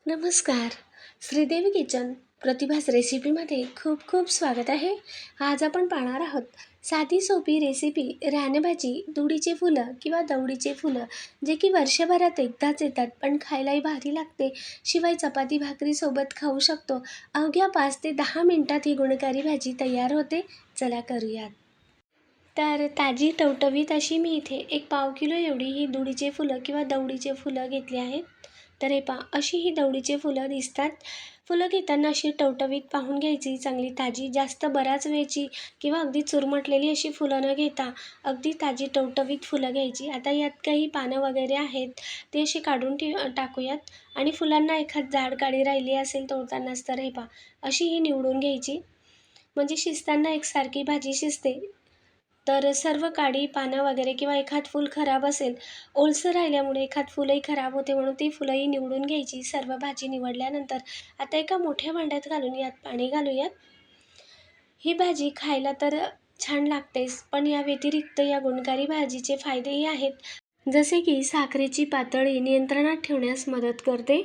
नमस्कार. श्रीदेवी किचन प्रतिभास रेसिपीमध्ये खूप खूप स्वागत आहे. आज आपण पाहणार आहोत साधी सोपी रेसिपी रानभाजी, दुडीचे फुलं किंवा दवडीचे फुलं, जे की वर्षभरात एकदाच येतात पण खायलाही भारी लागते. शिवाय चपाती भाकरीसोबत खाऊ शकतो. अवघ्या 5 ते 10 मिनिटात ही गुणकारी भाजी तयार होते. चला करूयात. तर ताजी टवटवीत अशी मी इथे एक पाव किलो एवढी ही दुडीचे फुलं किंवा दवडीचे फुलं घेतली आहेत. तर हे पहा, अशी ही दवडीचे फुलं दिसतात. फुलं घेताना अशी टवटवीत पाहून घ्यायची, चांगली ताजी, जास्त बराच वेळची किंवा अगदी चुरमटलेली अशी फुलं न घेता अगदी ताजी टवटवीत फुलं घ्यायची. आता यात काही पानं वगैरे आहेत ते अशी काढून टाकूयात. आणि फुलांना एखाद जाड काडी राहिली असेल तोडतानाच तर हे पहा, अशी ही निवडून घ्यायची, म्हणजे शिजताना एकसारखी भाजी शिजते. तर सर्व काडी, पानं वगैरे किंवा एखाद फूल खराब असेल, ओलसर राहिल्यामुळे एखाद फुलंही खराब होते, म्हणून ती फुलंही निवडून घ्यायची. सर्व भाजी निवडल्यानंतर आता एका मोठ्या भांड्यात घालून यात पाणी घालूयात. ही भाजी खायला तर छान लागतेच, पण या व्यतिरिक्त या गुणकारी भाजीचे फायदेही आहेत. जसे की साखरेची पातळी नियंत्रणात ठेवण्यास मदत करते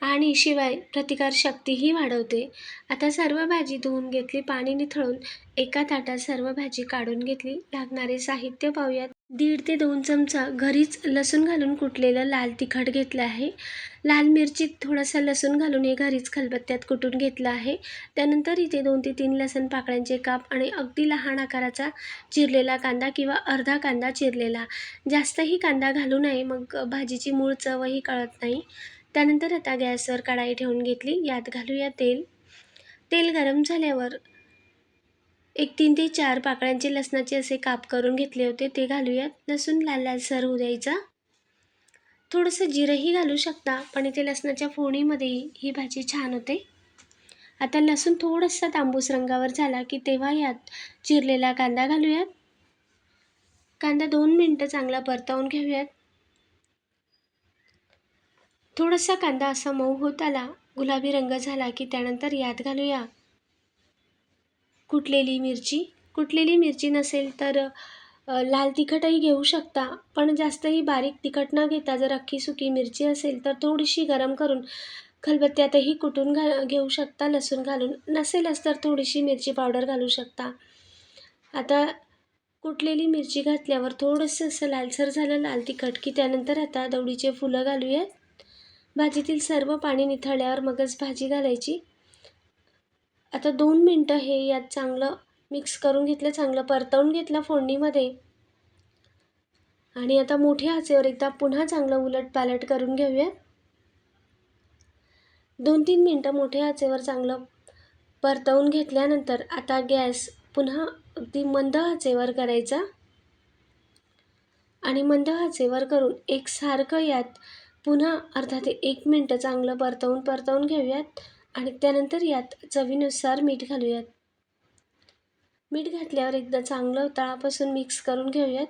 आणि शिवाय प्रतिकारशक्तीही वाढवते. आता सर्व भाजी धुवून घेतली, पाणी निथळून एका ताटात सर्व भाजी काढून घेतली. लागणारे साहित्य पाहूयात. 1.5 ते 2 चमचा घरीच लसूण घालून कुटलेलं लाल तिखट घेतलं आहे. लाल मिरची थोडासा लसूण घालून हे घरीच खलबत्त्यात कुटून घेतलं आहे. त्यानंतर इथे 2 ते 3 लसूण पाकळ्यांचे काप आणि अगदी लहान आकाराचा चिरलेला कांदा किंवा अर्धा कांदा चिरलेला. जास्तही कांदा घालू नये, मग भाजीची मूळ चवही कळत नाही. त्यानंतर आता गॅसवर कढाई ठेवून घेतली. यात घालूया तेल. तेल गरम झाल्यावर एक 3 ते 4 पाकळ्यांचे लसणाचे असे काप करून घेतले होते ते घालूयात. लसूण लाल लालसर होऊ द्यायचा. थोडंसं जिरंही घालू शकता, पण इथे लसणाच्या फोडणीमध्येही ही भाजी छान होते. आता लसूण थोडासा तांबूस रंगावर झाला की तेव्हा यात चिरलेला कांदा घालूयात. कांदा 2 मिनिटं चांगला परतवून घेऊयात. थोडासा कांदा असा मऊ होत आला, गुलाबी रंग झाला की त्यानंतर यात घालूया कुटलेली मिरची. कुटलेली मिरची नसेल तर लाल तिखटही घेऊ शकता, पण जास्तही बारीक तिखट न घेता जर अख्खी सुकी मिरची असेल तर थोडीशी गरम करून खलबत्त्यातही कुटून घेऊ शकता लसूण घालून. नसेलच तर थोडीशी मिरची पावडर घालू शकता. आता कुटलेली मिरची घातल्यावर थोडंसं असं लालसर झालं लाल तिखट की त्यानंतर आता दवडीचे फुलं घालूयात. भाजीतील सर्व पाणी निथळल्यावर मगच भाजी घालायची. आता 2 मिनिटं हे यात चांगलं मिक्स करून घेतलं, चांगलं परतवून घेतलं फोडणीमध्ये. आणि आता मोठ्या आचेवर एकदा पुन्हा चांगलं उलटपालट करून घेऊयात. 2-3 मिनिटं मोठ्या आचेवर चांगलं परतवून घेतल्यानंतर आता गॅस पुन्हा अगदी मंद आचेवर करायचा आणि मंद आचेवर करून एकसारखं यात पुन्हा अर्धा ते 1 मिनिटं चांगलं परतवून घेऊयात. आणि त्यानंतर यात चवीनुसार मीठ घालूयात. मीठ घातल्यावर एकदा चांगलं तळापासून मिक्स करून घेऊयात.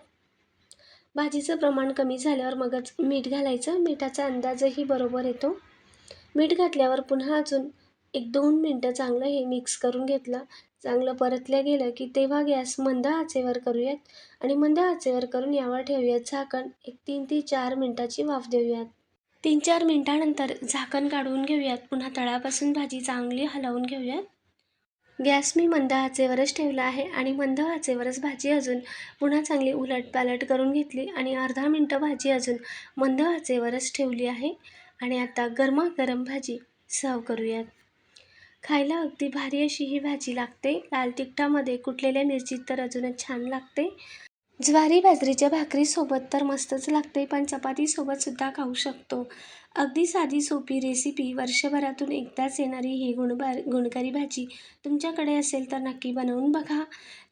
भाजीचं प्रमाण कमी झाल्यावर मगच मीठ घालायचं. मिठाचा अंदाजही बरोबर येतो. मीठ घातल्यावर पुन्हा अजून 1-2 मिनिटं चांगलं हे मिक्स करून घेतलं. चांगलं परतलं गेलं की तेव्हा गॅस मंद आचेवर करूयात आणि मंद आचेवर करून यावर ठेवूयात झाकण. एक 3 ते 4 मिनिटाची वाफ देऊयात. 3-4 मिनिटानंतर झाकण काढून घेऊयात. पुन्हा तळापासून भाजी चांगली हलवून घेऊयात. गॅस मी मंद आचेवरच ठेवला आहे आणि मंद आचेवरच भाजी अजून पुन्हा चांगली उलटपालट करून घेतली आणि अर्धा मिनिटं भाजी अजून मंद आचेवरच ठेवली आहे. आणि आता गरमागरम भाजी सर्व करूयात. खायला अगदी भारी अशी ही भाजी लागते. लाल तिखटामध्ये कुटलेल्या मिरचीत तर अजूनच छान लागते. ज्वारी बाजरीच्या भाकरीसोबत तर मस्तच लागते, पण चपातीसोबत सुद्धा खाऊ शकतो. अगदी साधी सोपी रेसिपी, वर्षभरातून एकदाच येणारी ही गुणकारी भाजी तुमच्याकडे असेल तर नक्की बनवून बघा.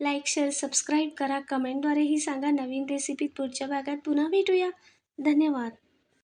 लाईक, शेअर, सबस्क्राईब करा. कमेंटद्वारेही सांगा नवीन रेसिपीत पुढच्या भागात पुन्हा भेटूया. धन्यवाद.